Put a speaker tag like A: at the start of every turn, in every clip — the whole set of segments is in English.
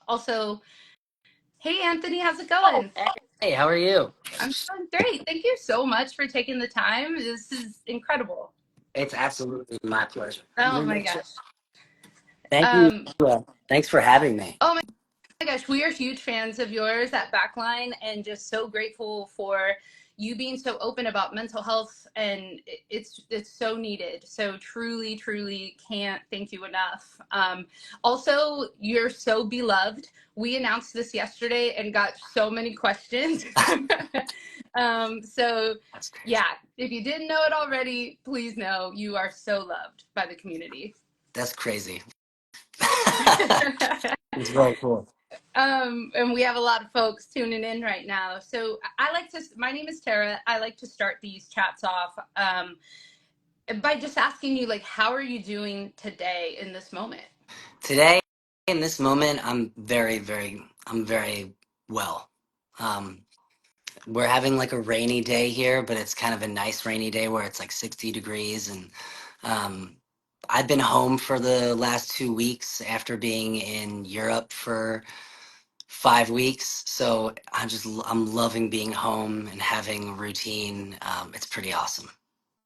A: Also, hey Anthony, how's it
B: Oh,
A: going?
B: hey, how are you?
A: I'm doing great. Thank you so much for taking the time. This is incredible.
B: It's absolutely my pleasure.
A: Oh my gosh.
B: Thank you.
A: Um,
B: Thanks for having me.
A: oh my gosh, we are huge fans of yours at Backline and just so grateful for you being so open about mental health and it's so needed. So truly can't thank you enough. Also, you're so beloved. We announced this yesterday and got so many questions. So
B: That's crazy.
A: yeah, if you didn't know it already, please know you are so loved by the community.
B: That's crazy. It's very cool.
A: And we have a lot of folks tuning in right now. So my name is Tara. I like to start these chats off by just asking you, like, how are you doing today in this moment?
B: Today, in this moment, I'm very well. Um, we're having like a rainy day here, but it's kind of a nice rainy day where it's like 60 degrees. And um, I've been home for the last 2 weeks after being in Europe for 5 weeks. So I'm loving being home and having a routine. It's pretty awesome.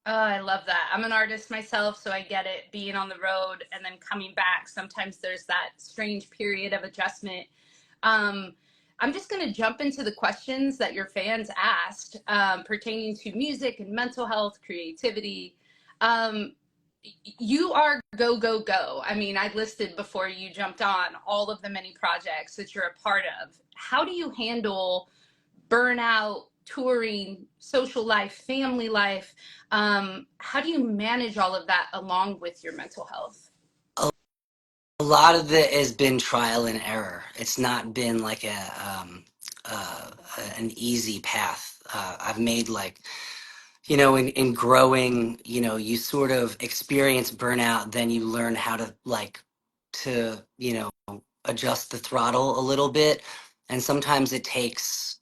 A: Oh, I love that. I'm an artist myself, so I get it being on the road and then coming back. Sometimes there's that strange period of adjustment. Um, I'm just going to jump into the questions that your fans asked pertaining to music and mental health, creativity. Um, you are go, go, go. I mean, I listed before you jumped on all of the many projects that you're a part of. How do you handle burnout, touring, social life, family life? How do you manage all of that along with your mental health?
B: A, a lot of it has been trial and error. It's not been like an easy path. I've made like, in growing, you sort of experience burnout, then you learn how to adjust the throttle a little bit. And sometimes it takes,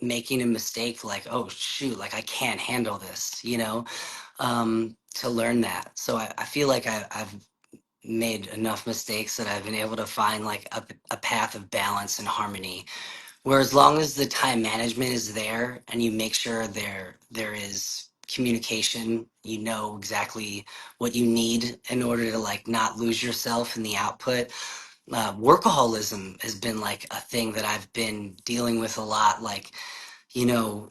B: making a mistake like, oh, shoot, like I can't handle this, to learn that. So I feel like I've made enough mistakes that I've been able to find like a path of balance and harmony where as long as the time management is there and you make sure there is communication, you know exactly what you need in order to like not lose yourself in the output. Workaholism has been like a thing that I've been dealing with a lot. Like,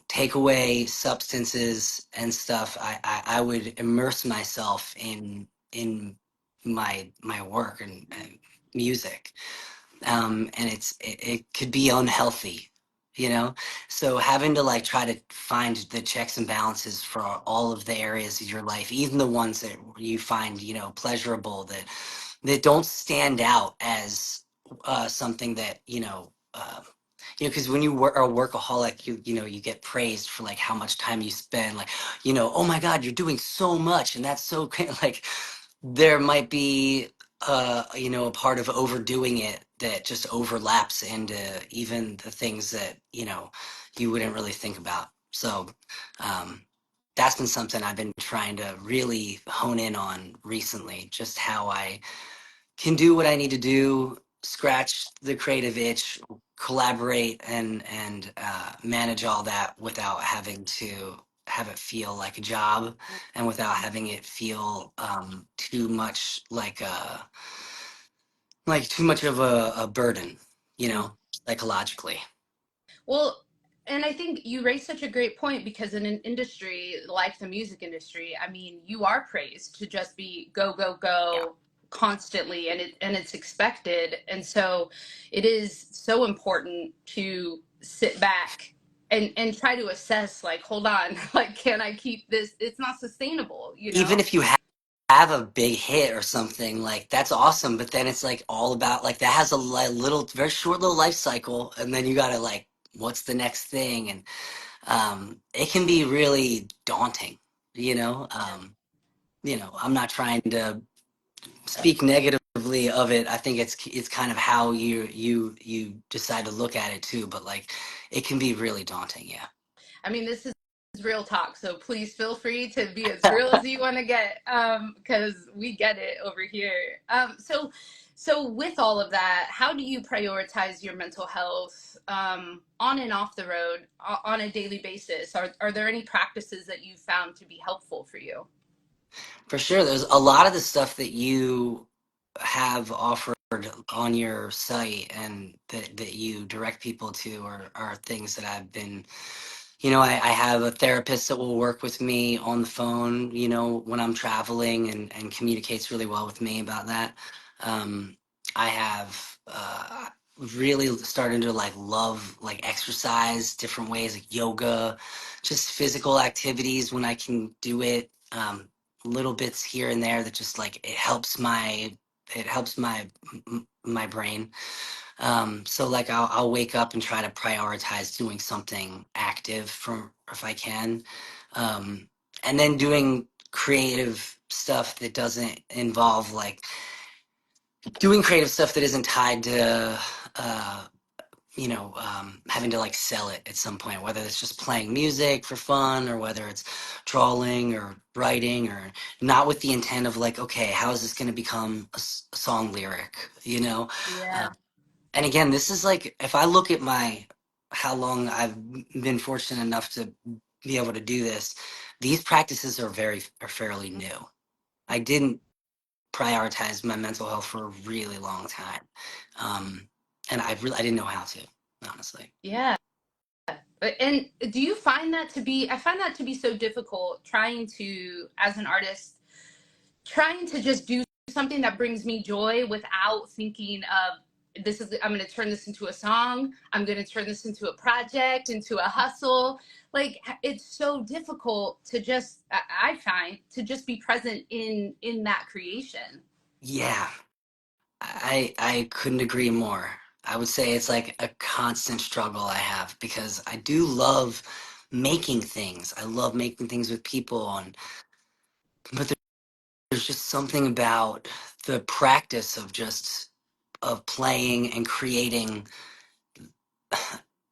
B: take away substances and stuff. I would immerse myself in my work and music, and it could be unhealthy, you know. So having to like try to find the checks and balances for all of the areas of your life, even the ones that you find pleasurable, that don't stand out as something that because when are a workaholic, you get praised for like how much time you spend, like, oh my God, you're doing so much, and that's so like there might be a part of overdoing it that just overlaps into even the things that you wouldn't really think about. So um that's been something I've been trying to really hone in on recently, just how I can do what I need to do, scratch the creative itch, collaborate, and manage all that without having to have it feel like a job, and without having it feel too much like too much of a burden, psychologically.
A: Well, and I think you raised such a great point because in an industry like the music industry, I mean, you are praised to just be go, go,
B: Yeah.
A: go constantly and it's expected. And so it is so important to sit back and try to assess, like, hold on, like, can I keep this? It's not sustainable, you
B: Even
A: know?
B: if you have a big hit or something, like that's awesome, but then it's like all about like that has a little very short little life cycle, and then you gotta like, what's the next thing? And it can be really daunting, I'm not trying to speak negatively of it. I think it's kind of how you decide to look at it too, but like it can be really daunting. Yeah.
A: I mean, this is real talk, so please feel free to be as real as you want to get, because we get it over here. So, with all of that, how do you prioritize your mental health on and off the road on a daily basis? Are there any practices that you found to be helpful for you?
B: For sure, there's a lot of the stuff that you have offered on your site and that you direct people to are things that I've been, I have a therapist that will work with me on the phone, when I'm traveling and communicates really well with me about that. I have really started to like love like exercise, different ways like yoga, just physical activities when I can do it. Little bits here and there that just like it helps my brain. So like I'll wake up and try to prioritize doing something active from if I can. Um, and then doing creative stuff that doesn't involve like doing creative stuff that isn't tied to uh having to like sell it at some point, whether it's just playing music for fun or whether it's drawing or writing or not with the intent of like, okay, how is this going to become a song lyric,
A: Yeah.
B: and again, this is like if I look at my how long I've been fortunate enough to be able to do this, these practices are fairly new. I didn't prioritize my mental health for a really long time, um, and I didn't know how to, honestly.
A: Yeah. And do you find that to be, I find that to be so difficult trying to, as an artist, trying to just do something that brings me joy without thinking of this is, I'm going to turn this into a song, I'm going to turn this into a project, into a hustle. Like it's so difficult to just, I find, to just be present in that creation.
B: Yeah, I couldn't agree more. I would say it's like a constant struggle I have because I do love making things. I love making things with people, but there's just something about the practice of playing and creating.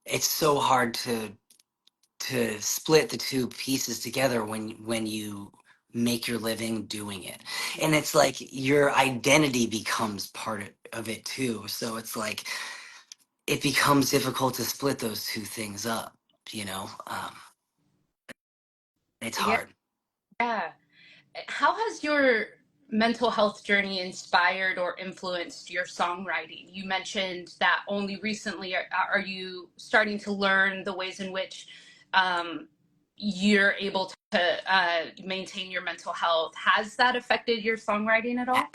B: It's so hard to split the two pieces together when you make your living doing it, and it's like your identity becomes part of it too, so it's like it becomes difficult to split those two things up, it's
A: Yeah.
B: hard.
A: Yeah. How has your mental health journey inspired or influenced your songwriting? You mentioned that only recently are you starting to learn the ways in which um, you're able to maintain your mental health. Has that affected your songwriting at all?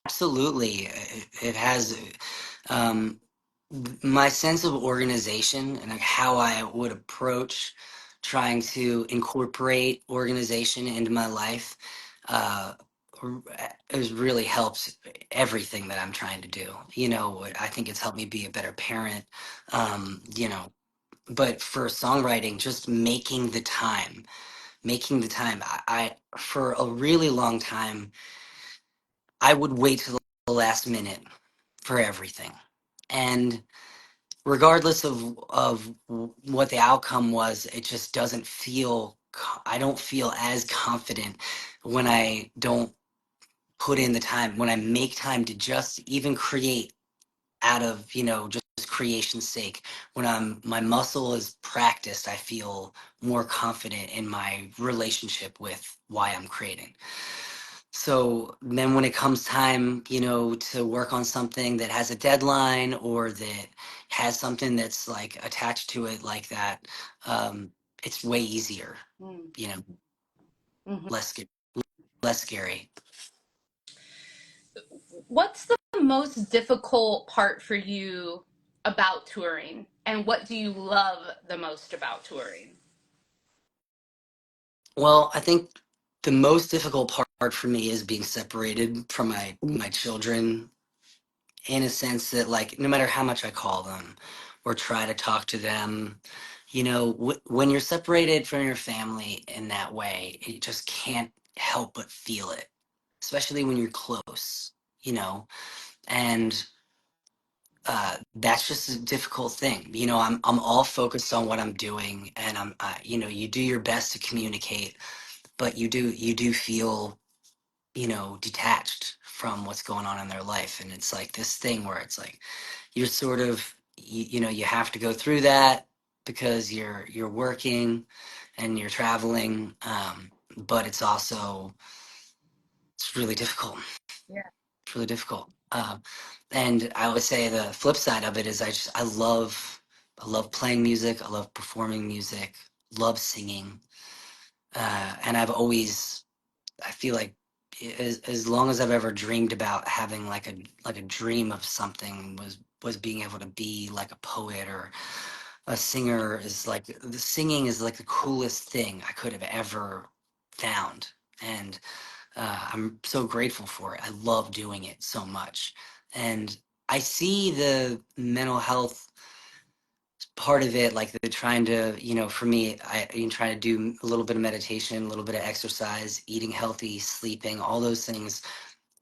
B: Absolutely, it has. um, my sense of organization and like how I would approach trying to incorporate organization into my life uh, has really helped everything that I'm trying to do. I think it's helped me be a better parent. But for songwriting, just making the time. I for a really long time, I would wait till the last minute for everything, and regardless of what the outcome was, it just doesn't feel. I don't feel as confident when I don't put in the time. When I make time to just even create out of just creation's sake. When my muscle is practiced, I feel more confident in my relationship with why I'm creating. So then when it comes time, to work on something that has a deadline or that has something that's like attached to it like that, um, it's way easier, you know,
A: Mm-hmm.
B: less, less scary.
A: What's the most difficult part for you about touring? And what do you love the most about touring?
B: Well, I think the most difficult part for me is being separated from my children in a sense that like no matter how much I call them or try to talk to them, when you're separated from your family in that way, you just can't help but feel it, especially when you're close, and that's just a difficult thing. I'm all focused on what I'm doing, and you do your best to communicate, but you do feel detached from what's going on in their life. And it's like this thing where it's like you're sort of you know you have to go through that because you're working and you're traveling, but it's really difficult.
A: Yeah.
B: It's really difficult. And I would say the flip side of it is I love playing music. I love performing music. Love singing. And I feel like as long as I've ever dreamed about having like a dream of something was being able to be like a poet or a singer. Is like the singing is like the coolest thing I could have ever found. And I'm so grateful for it. I love doing it so much. And I see the mental health part of it, like the trying to, for me, I try to do a little bit of meditation, a little bit of exercise, eating healthy, sleeping, all those things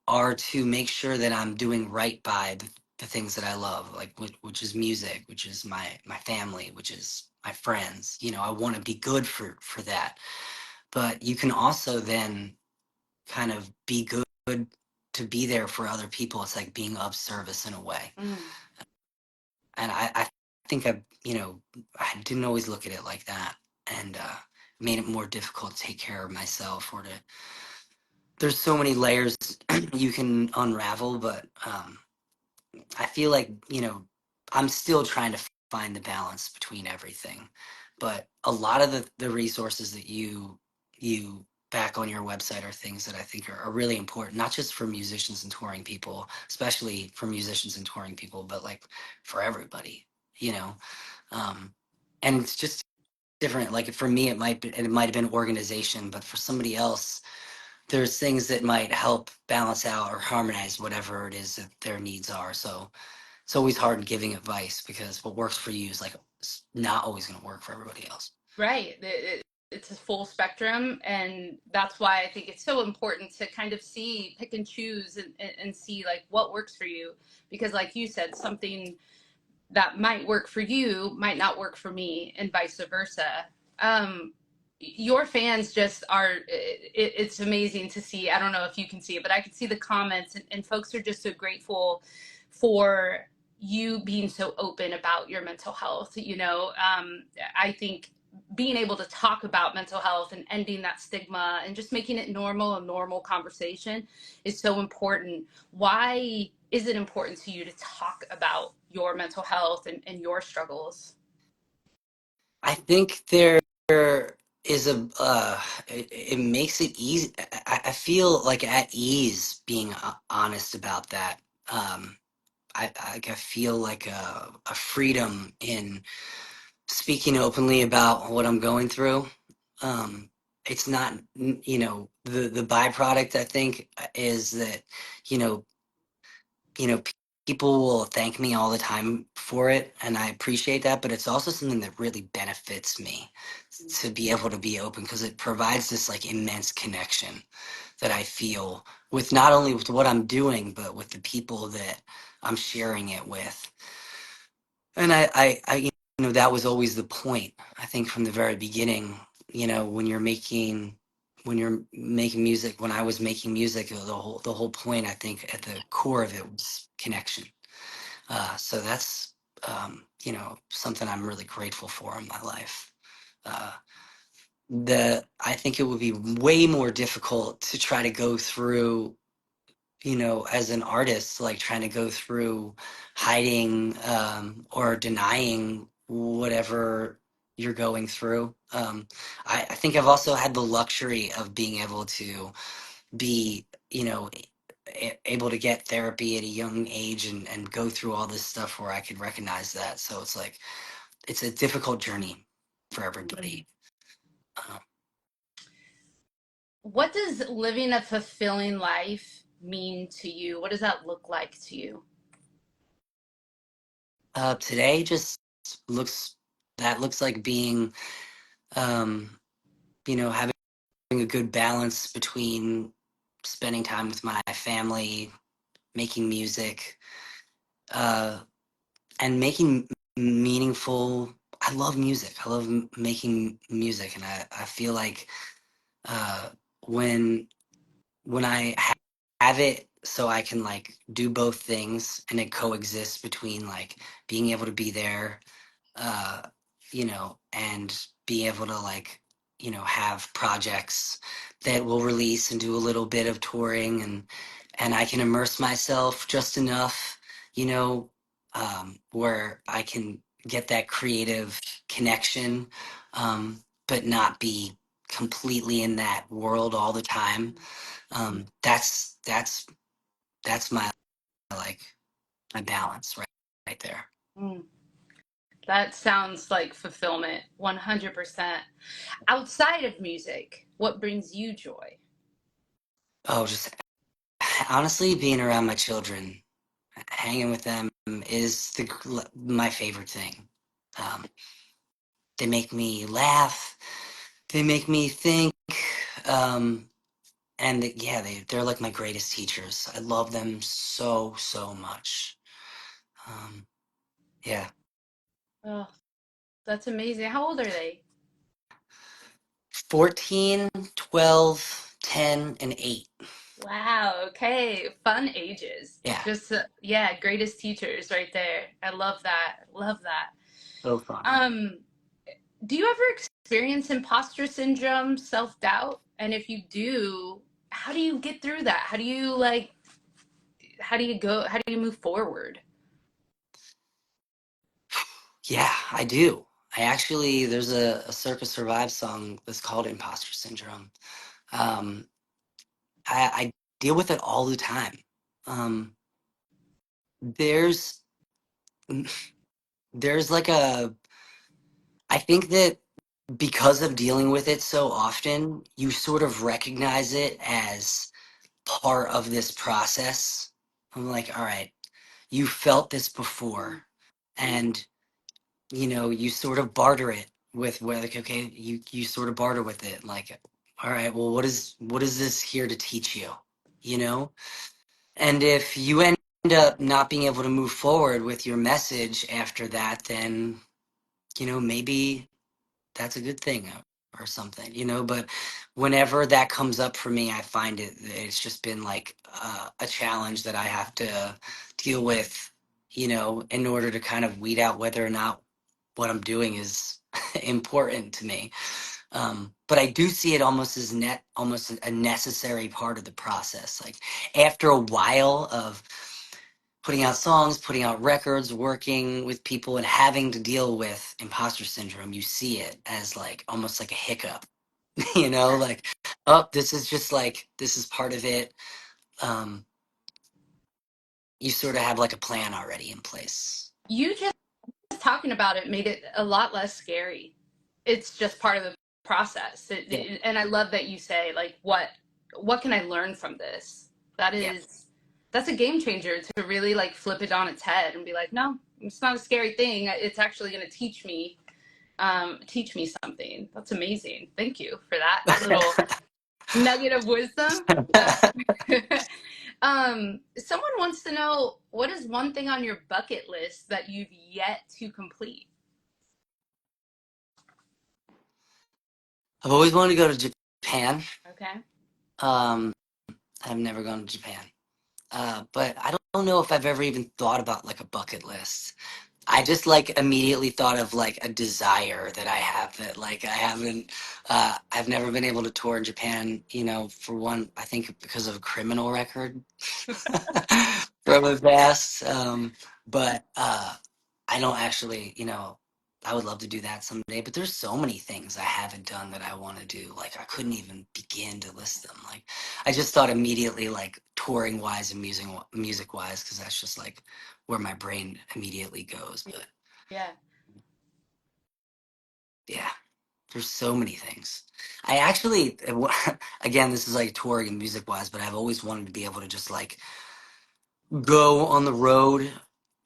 B: are to make sure that I'm doing right by the things that I love, like which is music, which is my family, which is my friends. I want to be good for that. But you can also then kind of be good to be there for other people. It's like being of service in a way.
A: Mm.
B: And I think I didn't always look at it like that, and made it more difficult to take care of myself or to. There's so many layers you can unravel, but I feel like, I'm still trying to find the balance between everything. But a lot of the resources that you back on your website are things that I think are really important, not just for musicians and touring people, especially for musicians and touring people, but like for everybody, you know. Um, and it's just different. Like for me, it might have been organization, but for somebody else, there's things that might help balance out or harmonize whatever it is that their needs are. So it's always hard giving advice because what works for you is like not always going to work for everybody else.
A: Right. It's a full spectrum. And that's why I think it's so important to kind of pick and choose and see like what works for you. Because, like you said, something that might work for you might not work for me, and vice versa. Your fans just are, it's amazing to see. I don't know if you can see it, but I can see the comments, and folks are just so grateful for you being so open about your mental health. I think being able to talk about mental health and ending that stigma and just making it normal, a normal conversation, is so important. Why is it important to you to talk about your mental health and your struggles?
B: I think there is it makes it easy. I feel like at ease being honest about that. I feel like a freedom in speaking openly about what I'm going through. It's not, the byproduct I think is that, you know, people will thank me all the time for it, and I appreciate that. But it's also something that really benefits me to be able to be open because it provides this like immense connection that I feel with not only with what I'm doing, but with the people that I'm sharing it with. And that was always the point. I think from the very beginning, when you're making music, when I was making music, the whole point, I think, at the core of it was connection. So that's something I'm really grateful for in my life. Uh, I think it would be way more difficult to try to go through, as an artist, like trying to go through hiding or denying whatever you're going through. I think I've also had the luxury of being able to be, able to get therapy at a young age and go through all this stuff where I could recognize that. So it's like, it's a difficult journey for everybody. Uh,
A: What does living a fulfilling life mean to you? What does that look like to you?
B: Today just looks, that looks like being, um, having a good balance between spending time with my family, making music, uh, and making meaningful. I love music. I love making music, and I feel like uh, when when I have it so I can like do both things and it coexists between like being able to be there, uh, and be able to like, have projects that will release and do a little bit of touring, and I can immerse myself just enough, where I can get that creative connection, but not be completely in that world all the time. That's my like my balance right there.
A: Mm, that sounds like fulfillment, 100%. Outside of music, what brings you joy?
B: Oh, just honestly being around my children, hanging with them is my favorite thing. Um, they make me laugh. They make me think. Um, and yeah, they're like my greatest teachers. I love them so much. Um, yeah.
A: Oh, that's amazing. How old are they?
B: 14, 12, 10, and 8.
A: Wow, okay. Fun ages.
B: Yeah.
A: Just yeah, greatest teachers right there. I love that. Love that.
B: So fun.
A: Um, do you ever experience imposter syndrome, self-doubt? And if you do, how do you get through that? How do you like how do you move forward?
B: Yeah, I do. There's a Circus Survive song that's called Imposter Syndrome. Um, I deal with it all the time. Um, there's, there's like I think that because of dealing with it so often, you sort of recognize it as part of this process. I'm like, all right, you felt this before, and you sort of barter it with where like, okay, you sort of barter with it, like, all right, well, what is this here to teach you? You know? And if you end up not being able to move forward with your message after that, then, maybe that's a good thing or something, but whenever that comes up for me, I find it's just been like a challenge that I have to deal with, in order to kind of weed out whether or not what I'm doing is important to me. But I do see it almost as almost a necessary part of the process. Like after a while of putting out songs, putting out records, working with people, and having to deal with imposter syndrome, you see it as like almost like a hiccup, like, oh, this is just like, this is part of it. Um, you sort of have like a plan already in place.
A: You just talking about it made it a lot less scary. It's just part of the process.
B: Yeah.
A: And I love that you say like what can I learn from this? That
B: Yeah.
A: is that's a game changer to really like flip it on its head and be like, no, it's not a scary thing. It's actually going to teach me something. That's amazing. Thank you for that little nugget of wisdom. Someone wants to know what is one thing on your bucket list that you've yet to complete?
B: I've always wanted to go to Japan.
A: Okay.
B: Um, I've never gone to Japan. But I don't know if I've ever even thought about like a bucket list. I just like immediately thought of like a desire that I have that like I've never been able to tour in Japan, for one, I think because of a criminal record from the past. But I don't actually, I would love to do that someday, but there's so many things I haven't done that I want to do. Like I couldn't even begin to list them. Like I just thought immediately like touring wise and music wise, because that's just like where my brain immediately goes. But
A: Yeah.
B: yeah, there's so many things. I actually, again, this is like touring and music wise, but I've always wanted to be able to just like go on the road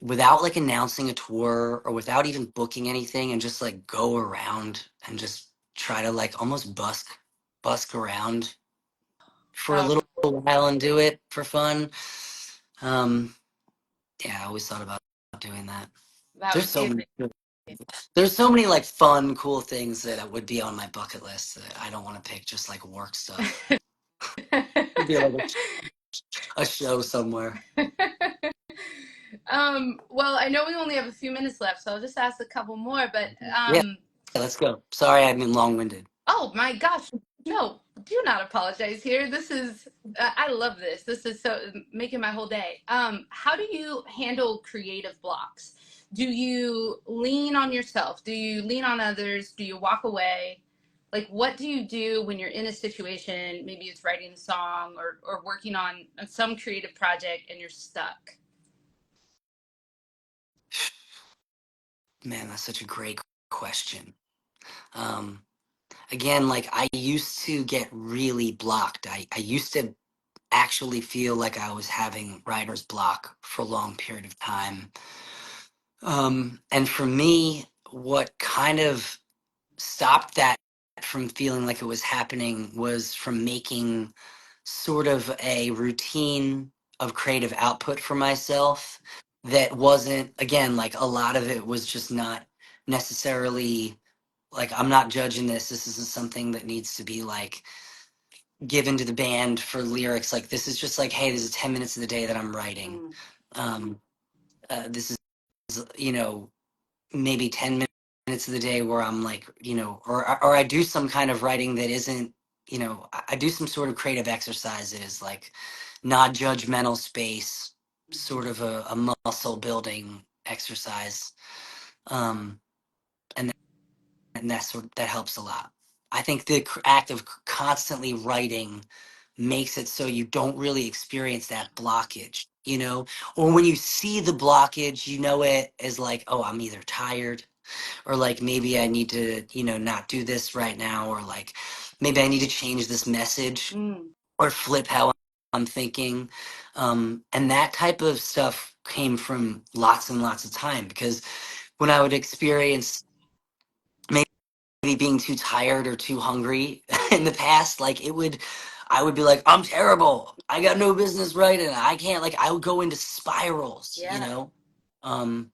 B: without like announcing a tour or without even booking anything and just like go around and just try to like almost busk around for a
A: That would
B: little
A: be cool.
B: while and do it for fun. Um, yeah, I always thought about doing that.
A: That
B: There's
A: would
B: so
A: be
B: many. There's so many like fun, cool things that would be on my bucket list that I don't want to pick just like work stuff.
A: amazing.
B: It'd be like a show somewhere.
A: Well, I know we only have a few minutes left, so I'll just ask a couple more. But
B: Yeah, let's go. Sorry, I've been long-winded.
A: oh my gosh, no, do not apologize here. This is, I love this. This is so making my whole day. How do you handle creative blocks? Do you lean on yourself? Do you lean on others? Do you walk away? Like, what do you do when you're in a situation? Maybe it's writing a song or working on some creative project and you're stuck.
B: Man, that's such a great question. Um, Again, like I used to get really blocked. I used to actually feel like I was having writer's block for a long period of time. And for me, what kind of stopped that from feeling like it was happening was from making sort of a routine of creative output for myself that wasn't, again, like a lot of it was just not necessarily like I'm not judging this. This isn't something that needs to be like given to the band for lyrics. Like this is just like, hey, this is 10 minutes of the day that I'm writing.
A: Mm.
B: Um, this is, maybe 10 minutes of the day where I'm like, or I do some kind of writing that isn't, I do some sort of creative exercise that is like not judgmental space, sort of a muscle building exercise. Um, and and that helps a lot. I think the act of constantly writing makes it so you don't really experience that blockage, or when you see the blockage, you know it as like, oh, I'm either tired or like maybe I need to, not do this right now, or like maybe I need to change this message
A: Mm.
B: or flip how I'm thinking. And that type of stuff came from lots and lots of time because when I would experience maybe being too tired or too hungry in the past, like I would be like, I'm terrible. I got no business writing. I can't, like, I would go into spirals,
A: Yeah.
B: Um,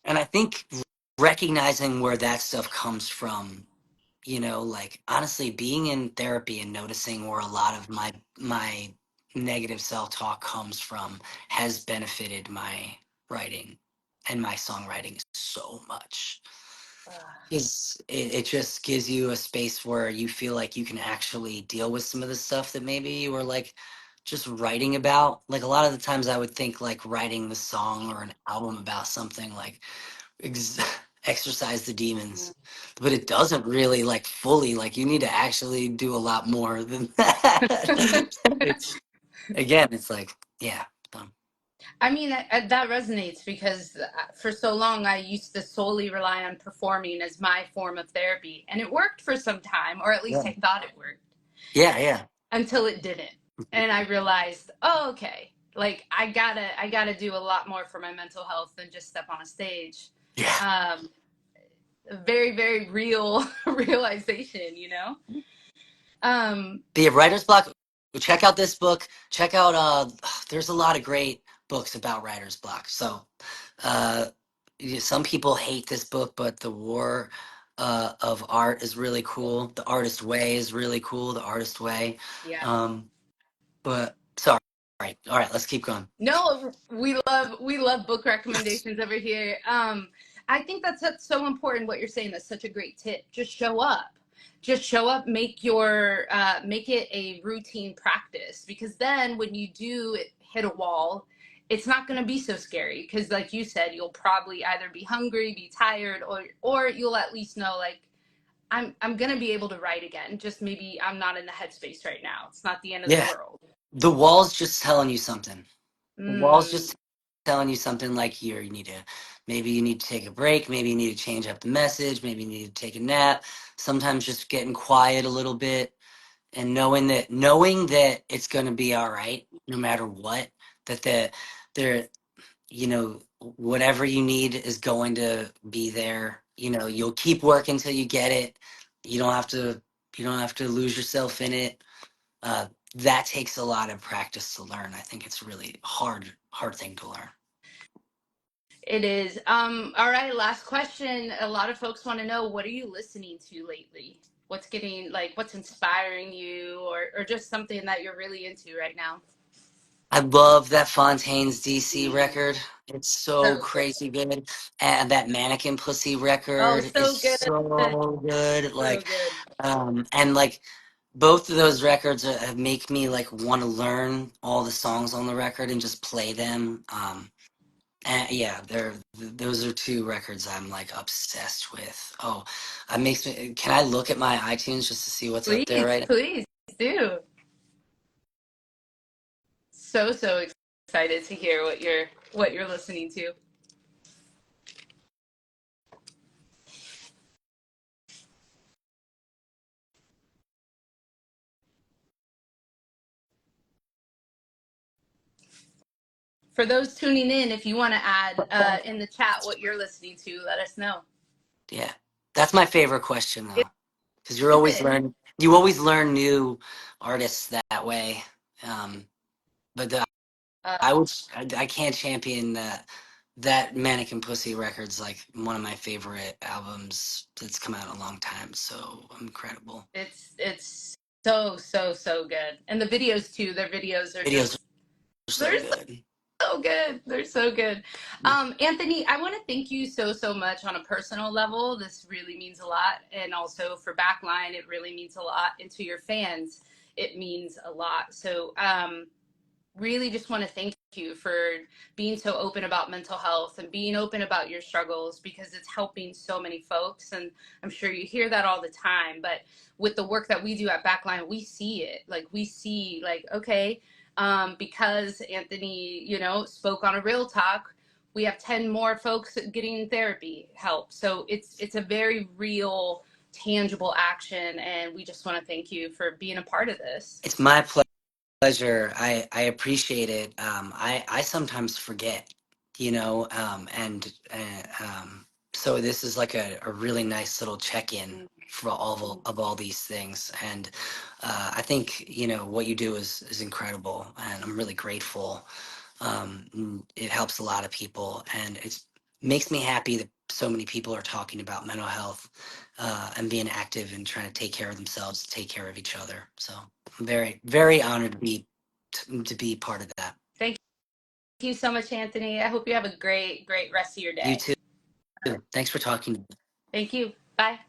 B: and I think recognizing where that stuff comes from, like honestly being in therapy and noticing where a lot of my negative self-talk comes from has benefited my writing and my songwriting so much. Because it just gives you a space where you feel like you can actually deal with some of the stuff that maybe you were like just writing about. Like a lot of the times I would think like writing the song or an album about something like ex- exercise the
A: Mm.
B: demons, but it doesn't really like fully, like you need to actually do a lot more than that. It's again, it's like, yeah.
A: I mean, that resonates because for so long I used to solely rely on performing as my form of therapy, and it worked for some time, or at least
B: Yeah,
A: I thought it worked,
B: yeah, yeah,
A: until it didn't. And I realized, oh, okay, like I gotta do a lot more for my mental health than just step on a stage.
B: yeah.
A: Um, a very, very real realization, you know? Um,
B: The writer's block. Check out this book. Check out there's a lot of great books about writer's block. So uh some people hate this book, but The War of Art is really cool. The Artist Way is really cool. The Artist Way.
A: yeah.
B: Um but sorry. All right, let's keep going.
A: No, we love book recommendations over here. I think that's so important. What you're saying, that's such a great tip. Just show up. Just show up. Make it a routine practice, because then when you do hit a wall, it's not going to be so scary. Because like you said, you'll probably either be hungry, be tired, or you'll at least know like I'm going to be able to write again. Just maybe I'm not in the headspace right now. It's not the end of the
B: Yeah.
A: world.
B: The wall's just telling you something. The wall's
A: Mm,
B: just telling you something like here, maybe you need to take a break, maybe you need to change up the message, maybe you need to take a nap. Sometimes just getting quiet a little bit and knowing that it's gonna be all right, no matter what, that there, whatever you need is going to be there. You'll keep working till you get it. You don't have to lose yourself in it. uh, that takes a lot of practice to learn. I think it's really hard thing to learn.
A: it is. All right, last question. A lot of folks want to know, what are you listening to lately? What's inspiring you, or just something that you're really into right now?
B: I love that Fontaine's DC
A: Mm,
B: record. It's
A: so
B: so
A: good.
B: crazy good. And that Mannequin Pussy
A: Oh,
B: record is
A: so good.
B: so good.
A: So
B: Like,
A: good.
B: and like both of those records make me like want to learn all the songs on the record and just play them. And yeah, those are two records I'm like obsessed with. Oh, it makes me. Can I look at my iTunes just to see what's up there
A: Please,
B: right now?
A: please do. So so excited to hear what you're listening to. For those tuning in, if you want to add in the chat what you're listening to, let us know.
B: Yeah, that's my favorite question though, because
A: Is it?
B: you always learn new artists that way. Um, but
A: Uh,
B: I can't champion that Mannequin Pussy record's like one of my favorite albums that's come out in a long time. So incredible.
A: it's so so so good, and the videos too. Their videos are
B: Videos
A: just
B: are so
A: they're
B: good.
A: so good. They're so good. Anthony, I want to thank you so, so much on a personal level. This really means a lot. And also for Backline, it really means a lot. And to your fans, it means a lot. So, really just want to thank you for being so open about mental health and being open about your struggles because it's helping so many folks. And I'm sure you hear that all the time. But with the work that we do at Backline, we see it. Like, we see, like, okay, because Anthony, spoke on a real talk, we have 10 more folks getting therapy help. So it's a very real, tangible action. And we just want to thank you for being a part of this.
B: It's my pleasure. I appreciate it. I sometimes forget, and so this is like a really nice little check-in for of all these things. And I think what you do is incredible, and I'm really grateful. It helps a lot of people, and it makes me happy that so many people are talking about mental health and being active and trying to take care of themselves, take care of each other. So I'm very, very honored to be part of that.
A: Thank you so much, Anthony. I hope you have a great, great rest of your
B: You
A: day.
B: too. Thanks for talking.
A: Thank you. Bye.